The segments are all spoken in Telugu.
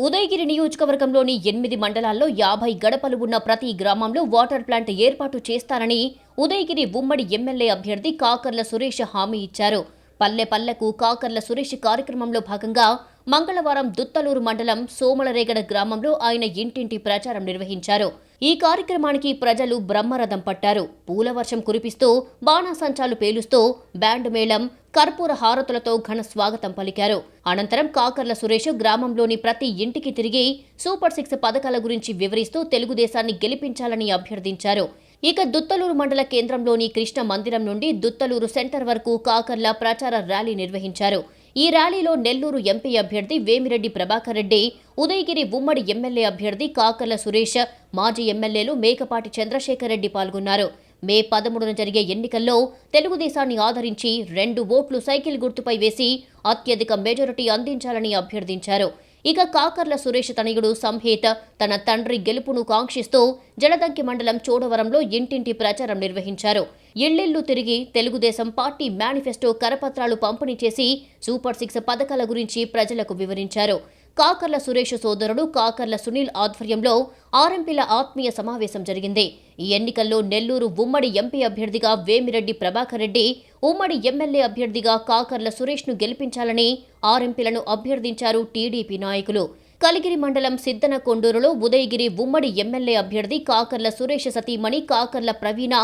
ఉదయగిరి నియోజకవర్గంలోని 8 మండలాల్లో 50 గడపలు ఉన్న ప్రతి గ్రామంలో వాటర్ ప్లాంట్ ఏర్పాటు చేస్తారని ఉదయగిరి ఉమ్మడి ఎమ్మెల్యే అభ్యర్థి కాకర్ల సురేష్ హామీ ఇచ్చారు. పల్లె పల్లెకు కాకర్ల సురేష్ కార్యక్రమంలో భాగంగా మంగళవారం దుత్తలూరు మండలం సోమలరేగడ గ్రామంలో ఆయన ఇంటింటి ప్రచారం నిర్వహించారు. ఈ కార్యక్రమానికి ప్రజలు బ్రహ్మరథం పట్టారు. పూల వర్షం కురిపిస్తూ బాణాసంచాలు పేలుస్తూ బ్యాండ్ మేళం, కర్పూర హారతులతో ఘన స్వాగతం పలికారు. అనంతరం కాకర్ల సురేష్ గ్రామంలోని ప్రతి ఇంటికి తిరిగి సూపర్ 6 పథకాల గురించి వివరిస్తూ తెలుగుదేశాన్ని గెలిపించాలని అభ్యర్థించారు. ఇక దుత్తలూరు మండల కేంద్రంలోని కృష్ణ మందిరం నుండి దుత్తలూరు సెంటర్ వరకు కాకర్ల ప్రచార ర్యాలీ నిర్వహించారు. ఈ ర్యాలీలో నెల్లూరు ఎంపీ అభ్యర్థి వేమిరెడ్డి ప్రభాకర్ రెడ్డి, ఉదయగిరి ఉమ్మడి ఎమ్మెల్యే అభ్యర్థి కాకర్ల సురేష్, మాజీ ఎమ్మెల్యేలు మేకపాటి చంద్రశేఖర్ రెడ్డి పాల్గొన్నారు. మే 13న జరిగే ఎన్నికల్లో తెలుగుదేశాన్ని ఆదరించి 2 ఓట్లు సైకిల్ గుర్తుపై వేసి అత్యధిక మెజారిటీ అందించాలని అభ్యర్థించారు. ఇక కాకర్ల సురేష్ తనయుడు సంహేత తన తండ్రి గెలుపును కాంక్షిస్తూ జలదంకి మండలం చోడవరంలో ఇంటింటి ప్రచారం నిర్వహించారు. ఇళ్లిళ్లు తిరిగి తెలుగుదేశం పార్టీ మేనిఫెస్టో కరపత్రాలు పంపిణీ చేసి సూపర్ 6 పథకాల గురించి ప్రజలకు వివరించారు. కాకర్ల సురేష్ సోదరుడు కాకర్ల సునీల్ ఆధ్వర్యంలో ఆర్ఎంపీల ఆత్మీయ సమావేశం జరిగింది. ఈ ఎన్నికల్లో నెల్లూరు ఉమ్మడి ఎంపీ అభ్యర్థిగా వేమిరెడ్డి ప్రభాకర్ రెడ్డి, ఉమ్మడి ఎమ్మెల్యే అభ్యర్థిగా కాకర్ల సురేష్ను గెలిపించాలని ఆర్ఎంపీలను అభ్యర్థించారు టీడీపీ నాయకులు. కలిగిరి మండలం సిద్దనకొండూరులో ఉదయగిరి ఉమ్మడి ఎమ్మెల్యే అభ్యర్థి కాకర్ల సురేష్ సతీమణి కాకర్ల ప్రవీణ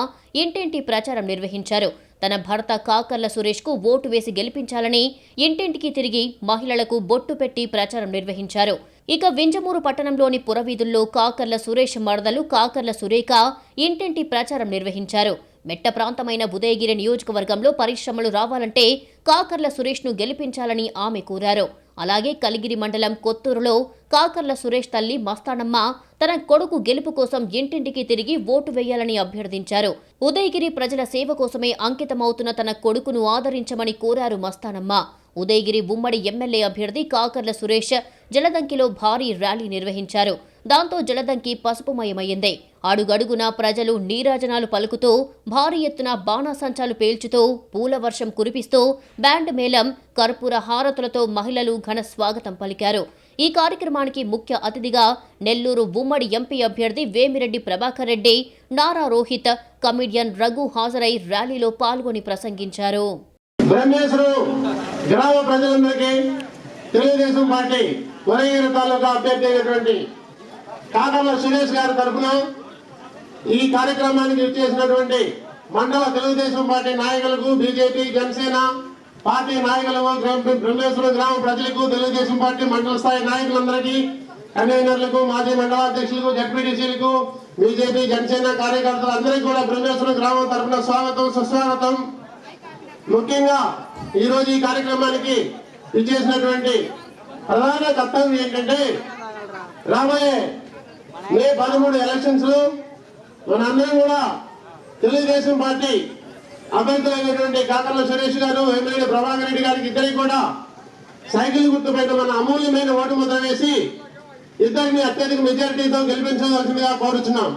ఇంటింటి ప్రచారం నిర్వహించారు. తన భర్త కాకర్ల సురేష్కు ఓటు వేసి గెలిపించాలని ఇంటింటికి తిరిగి మహిళలకు బొట్టు పెట్టి ప్రచారం నిర్వహించారు. ఇక వింజమూరు పట్టణంలోని పురవీధుల్లో కాకర్ల సురేష్ మరదలు కాకర్ల సురేఖ ఇంటింటి ప్రచారం నిర్వహించారు. మెట్ట ప్రాంతమైన ఉదయగిరి నియోజకవర్గంలో పరిశ్రమలు రావాలంటే కాకర్ల సురేష్ను గెలిపించాలని ఆమె కోరారు. అలాగే కలిగిరి మండలం కొత్తూరులో కాకర్ల సురేష్ తల్లి మస్తానమ్మ తన కొడుకు గెలుపు కోసం ఇంటింటికి తిరిగి ఓటు వేయాలని అభ్యర్థించారు. ఉదయగిరి ప్రజల సేవ కోసమే అంకితమవుతున్న తన కొడుకును ఆదరించమని కోరారు మస్తానమ్మ. ఉదయగిరి ఉమ్మడి ఎమ్మెల్యే అభ్యర్థి కాకర్ల సురేష్ జలదంకిలో భారీ ర్యాలీ నిర్వహించారు. దాంతో జలదంకి పసుపుమయమైంది. అడుగడుగునా ప్రజలు నీరాజనాలు పలుకుతూ భారీ ఎత్తున బాణాసంచాలు పేల్చుతూ పూల వర్షం కురిపిస్తూ బ్యాండ్ మేళం, కర్పూర హారతులతో మహిళలు ఘన స్వాగతం పలికారు. ఈ కార్యక్రమానికి ముఖ్య అతిథిగా నెల్లూరు ఉమ్మడి ఎంపీ అభ్యర్థి వేమిరెడ్డి ప్రభాకర్ రెడ్డి, నారా రోహిత్, కమిడియన్ రఘు హాజరై ర్యాలీలో పాల్గొని ప్రసంగించారు. గ్రామ ప్రజలందరికీ తెలుగుదేశం పార్టీ ఉదయగిరి తాలూకా అభ్యర్థి అయినటువంటి కాకర్ల సురేష్ గారి తరఫున ఈ కార్యక్రమానికి ఇచ్చేసినటువంటి మండల తెలుగుదేశం పార్టీ నాయకులకు, బీజేపీ, జనసేన పార్టీ నాయకులకు, బ్రహ్మేశ్వరం గ్రామ ప్రజలకు, తెలుగుదేశం పార్టీ మండల స్థాయి నాయకులందరికీ, కన్వీనర్లకు, మాజీ మండలాధ్యక్షులకు, జడ్పీటీసీలకు, బీజేపీ, జనసేన కార్యకర్తలు అందరికీ కూడా బ్రహ్మేశ్వరం గ్రామం తరఫున స్వాగతం, సుస్వాగతం. ముఖ్యంగా ఈరోజు ఈ కార్యక్రమానికి ఇచ్చేసినటువంటి ప్రధాన కర్తవ్యం ఏంటంటే రాబోయే మే 13 ఎలక్షన్స్ లో మనందరం కూడా తెలుగుదేశం పార్టీ అభ్యర్థులైనటువంటి కాకర్ల సురేష్ గారు, వేమిరెడ్డి ప్రభాకర్ రెడ్డి గారికి ఇద్దరికి కూడా సైకిల్ గుర్తుపైన మన అమూల్యమైన ఓటు ముద్ర వేసి ఇద్దరిని అత్యధిక మెజారిటీతో గెలిపించవలసిందిగా కోరుచున్నాం.